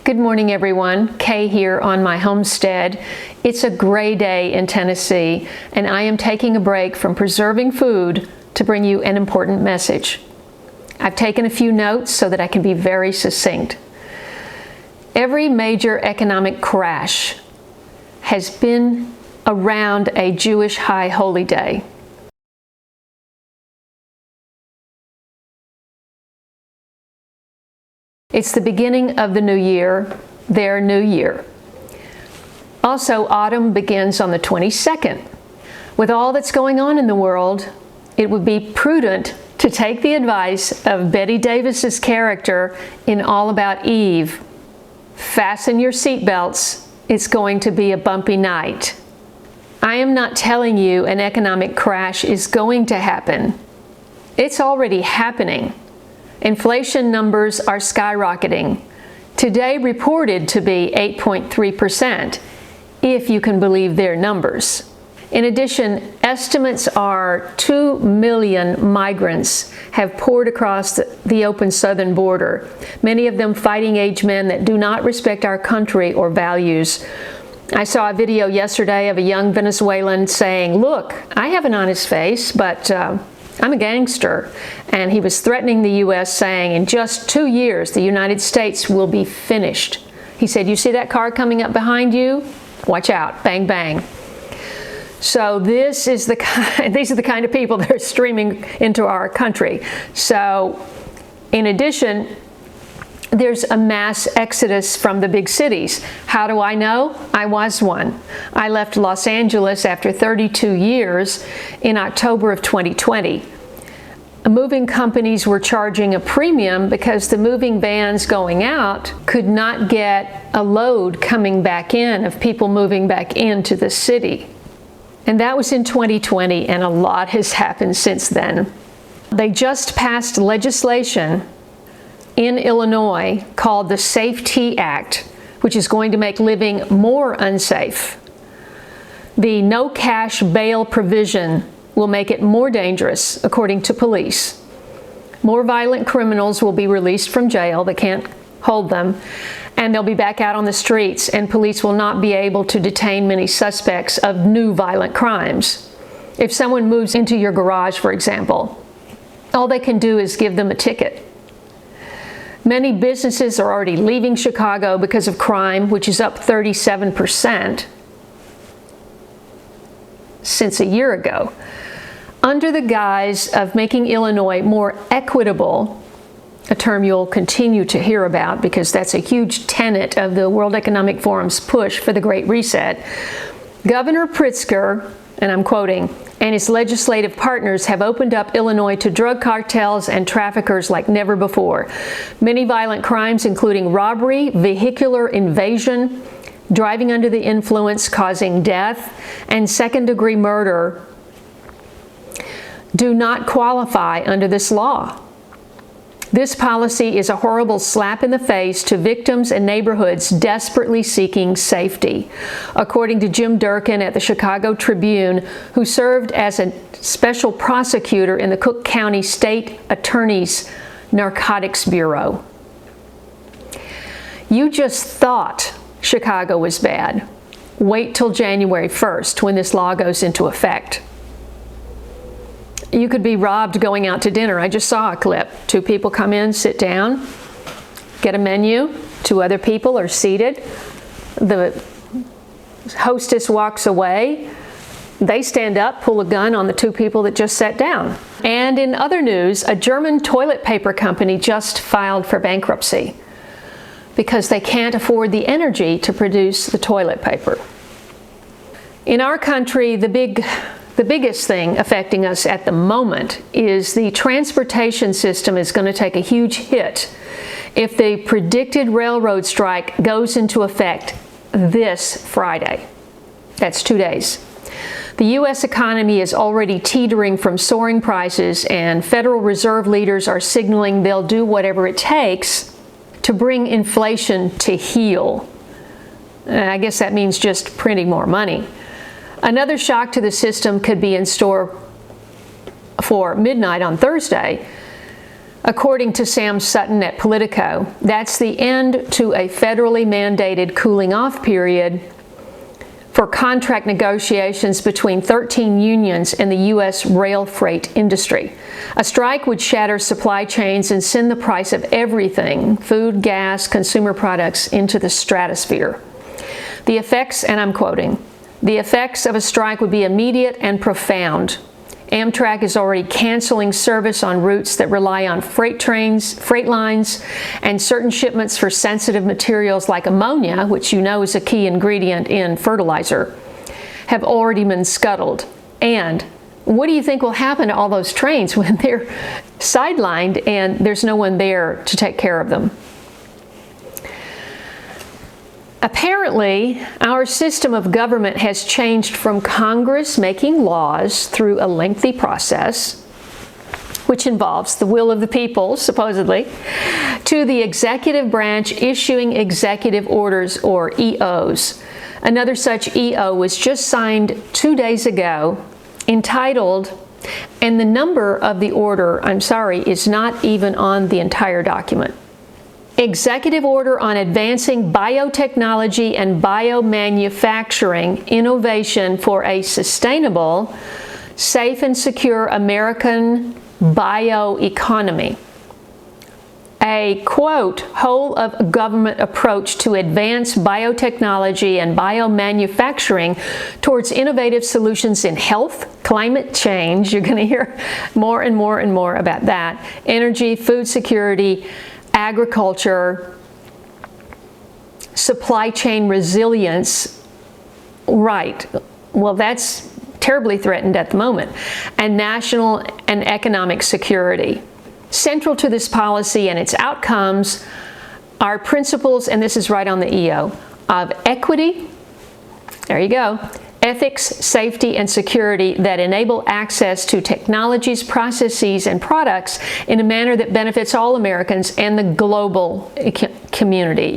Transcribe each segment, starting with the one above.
Good morning, everyone. Kaye here on my homestead. It's a gray day in Tennessee, and I am taking a break from preserving food to bring you an important message. I've taken a few notes so that I can be very succinct. Every major economic crash has been around a Jewish high holy day. It's the beginning of the new year, their new year. Also, autumn begins on the 22nd. With all that's going on in the world, it would be prudent to take the advice of Betty Davis's character in All About Eve. Fasten your seatbelts. It's going to be a bumpy night. I am not telling you an economic crash is going to happen. It's already happening. Inflation numbers are skyrocketing. Today reported to be 8.3%, if you can believe their numbers. In addition, estimates are 2 million migrants have poured across the open southern border, many of them fighting-age men that do not respect our country or values. I saw a video yesterday of a young Venezuelan saying, "Look, I have an honest face, but I'm a gangster," and he was threatening the U.S., saying in just 2 years the United States will be finished. He said, "You see that car coming up behind you? Watch out, bang, bang." So these are the kind of people that are streaming into our country. So in addition, there's a mass exodus from the big cities. How do I know? I was one. I left Los Angeles after 32 years in October of 2020. Moving companies were charging a premium because the moving vans going out could not get a load coming back in of people moving back into the city. And that was in 2020, and a lot has happened since then. They just passed legislation in Illinois called the Safety Act, which is going to make living more unsafe. The no cash bail provision will make it more dangerous, according to police. More violent criminals will be released from jail. They can't hold them, and they'll be back out on the streets, and police will not be able to detain many suspects of new violent crimes. If someone moves into your garage, for example, all they can do is give them a ticket. Many businesses are already leaving Chicago because of crime, which is up 37% since a year ago. Under the guise of making Illinois more equitable, a term you'll continue to hear about because that's a huge tenet of the World Economic Forum's push for the Great Reset, Governor Pritzker, and I'm quoting, and his legislative partners have opened up Illinois to drug cartels and traffickers like never before. Many violent crimes, including robbery, vehicular invasion, driving under the influence causing death, and second-degree murder, do not qualify under this law. This policy is a horrible slap in the face to victims and neighborhoods desperately seeking safety, according to Jim Durkin at the Chicago Tribune, who served as a special prosecutor in the Cook County State Attorney's Narcotics Bureau. You just thought Chicago was bad. Wait till January 1st when this law goes into effect. You could be robbed going out to dinner. I just saw a clip. 2 people come in, sit down, get a menu. 2 other people are seated. The hostess walks away. They stand up, pull a gun on the 2 people that just sat down. And in other news, a German toilet paper company just filed for bankruptcy because they can't afford the energy to produce the toilet paper. In our country, the biggest thing affecting us at the moment is the transportation system is going to take a huge hit if the predicted railroad strike goes into effect this Friday. That's 2 days. The U.S. economy is already teetering from soaring prices, and Federal Reserve leaders are signaling they'll do whatever it takes to bring inflation to heel. I guess that means just printing more money. Another shock to the system could be in store for midnight on Thursday. According to Sam Sutton at Politico, that's the end to a federally mandated cooling off period for contract negotiations between 13 unions in the U.S. rail freight industry. A strike would shatter supply chains and send the price of everything, food, gas, consumer products, into the stratosphere. The effects, and I'm quoting, "The effects of a strike would be immediate and profound. Amtrak is already canceling service on routes that rely on freight trains, freight lines, and certain shipments for sensitive materials like ammonia, which you know is a key ingredient in fertilizer, have already been scuttled." And what do you think will happen to all those trains when they're sidelined and there's no one there to take care of them? Apparently, our system of government has changed from Congress making laws through a lengthy process, which involves the will of the people, supposedly, to the executive branch issuing executive orders, or EOs. Another such EO was just signed 2 days ago, entitled, and the number of the order, I'm sorry, is not even on the entire document, Executive Order on Advancing Biotechnology and Biomanufacturing Innovation for a Sustainable, Safe and Secure American Bioeconomy. A, quote, whole-of-government approach to advance biotechnology and biomanufacturing towards innovative solutions in health, climate change, you're going to hear more and more and more about that, energy, food security, agriculture, supply chain resilience, right, well, that's terribly threatened at the moment, and national and economic security. Central to this policy and its outcomes are principles, and this is right on the EO, of equity, there you go, ethics, safety, and security that enable access to technologies, processes, and products in a manner that benefits all Americans and the global community.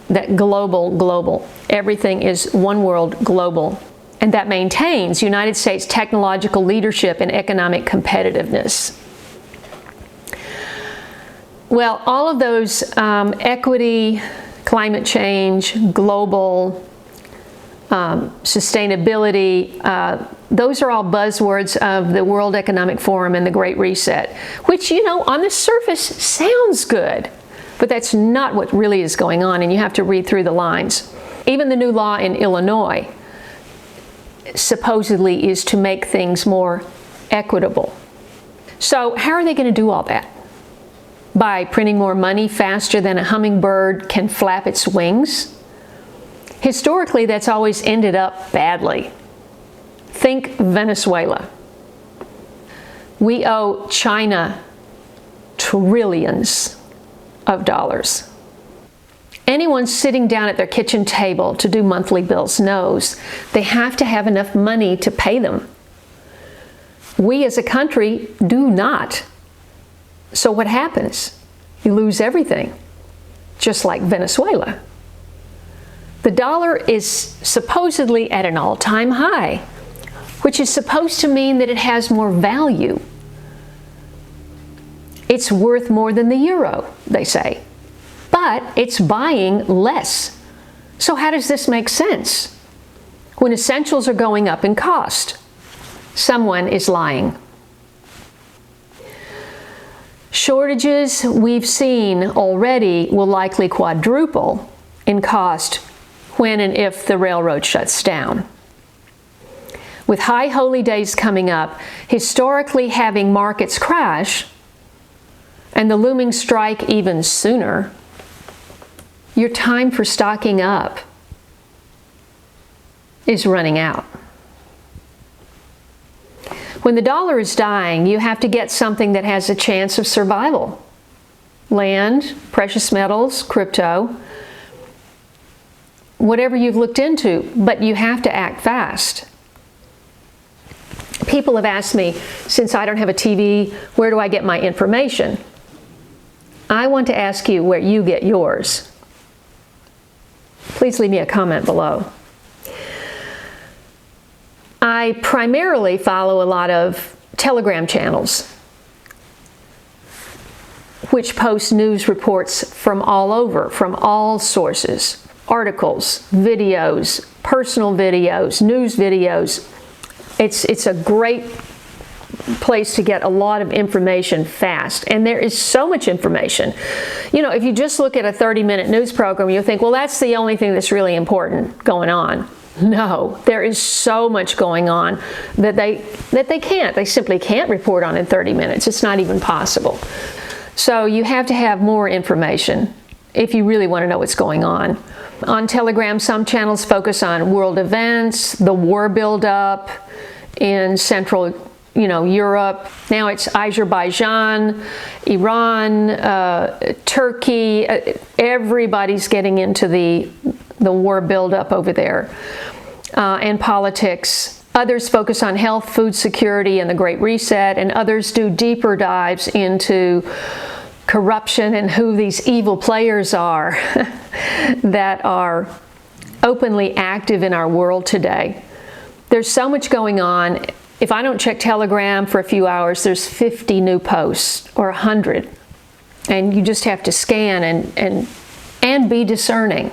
That global. Everything is one world global. And that maintains United States technological leadership and economic competitiveness. Well, all of those equity, climate change, global, sustainability, those are all buzzwords of the World Economic Forum and the Great Reset, which, you know, on the surface sounds good, but that's not what really is going on, and you have to read through the lines. Even the new law in Illinois supposedly is to make things more equitable. So how are they going to do all that? By printing more money faster than a hummingbird can flap its wings? Historically, that's always ended up badly. Think Venezuela. We owe China trillions of dollars. Anyone sitting down at their kitchen table to do monthly bills knows they have to have enough money to pay them. We as a country do not. So what happens? You lose everything, just like Venezuela. The dollar is supposedly at an all-time high, which is supposed to mean that it has more value. It's worth more than the euro, they say, but it's buying less. So how does this make sense? When essentials are going up in cost, someone is lying. Shortages we've seen already will likely quadruple in cost when and if the railroad shuts down. With high holy days coming up, historically having markets crash, and the looming strike even sooner, your time for stocking up is running out. When the dollar is dying, you have to get something that has a chance of survival. Land, precious metals, crypto, whatever you've looked into, but you have to act fast. People have asked me, since I don't have a TV, where do I get my information? I want to ask you where you get yours. Please leave me a comment below. I primarily follow a lot of Telegram channels. which post news reports from all over, from all sources, articles, videos, personal videos, news videos. It's a great place to get a lot of information fast, and there is so much information. You know, if you just look at a 30-minute news program, you'll think, well, that's the only thing that's really important going on. No, there is so much going on that they simply can't report on in 30 minutes. It's not even possible. So you have to have more information if you really want to know what's going on. On Telegram, some channels focus on world events, the war buildup in Central Europe. Now it's Azerbaijan, Iran, Turkey. Everybody's getting into the war buildup over there, and politics. Others focus on health, food security, and the Great Reset, and others do deeper dives into corruption and who these evil players are that are openly active in our world today. There's so much going on. If I don't check Telegram for a few hours, there's 50 new posts or 100. And you just have to scan and be discerning.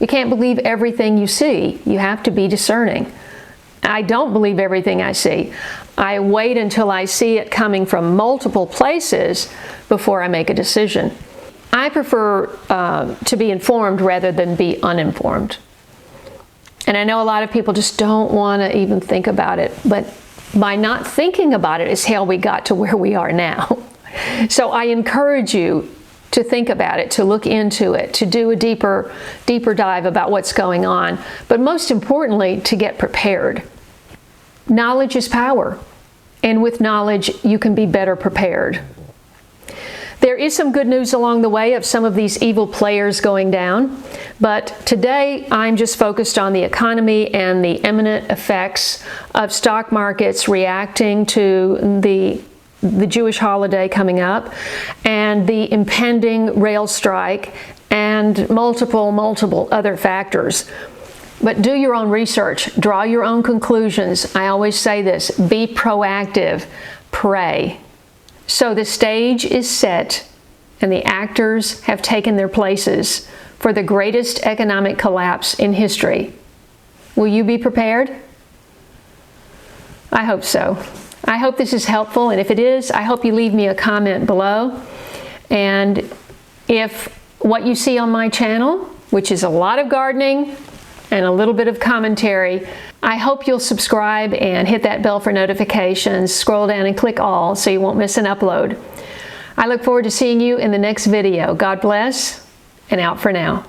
You can't believe everything you see. You have to be discerning. I don't believe everything I see. I wait until I see it coming from multiple places before I make a decision. I prefer to be informed rather than be uninformed. And I know a lot of people just don't want to even think about it, but by not thinking about it is how we got to where we are now. So I encourage you to think about it, to look into it, to do a deeper dive about what's going on, but most importantly, to get prepared. Knowledge is power, and with knowledge, you can be better prepared. There is some good news along the way of some of these evil players going down, but today I'm just focused on the economy and the imminent effects of stock markets reacting to the Jewish holiday coming up and the impending rail strike and multiple other factors. But do your own research, draw your own conclusions. I always say this, be proactive, pray. So the stage is set and the actors have taken their places for the greatest economic collapse in history. Will you be prepared? I hope so. I hope this is helpful, and if it is, I hope you leave me a comment below. And if what you see on my channel, which is a lot of gardening and a little bit of commentary, I hope you'll subscribe and hit that bell for notifications, scroll down and click all so you won't miss an upload. I look forward to seeing you in the next video. God bless, and out for now.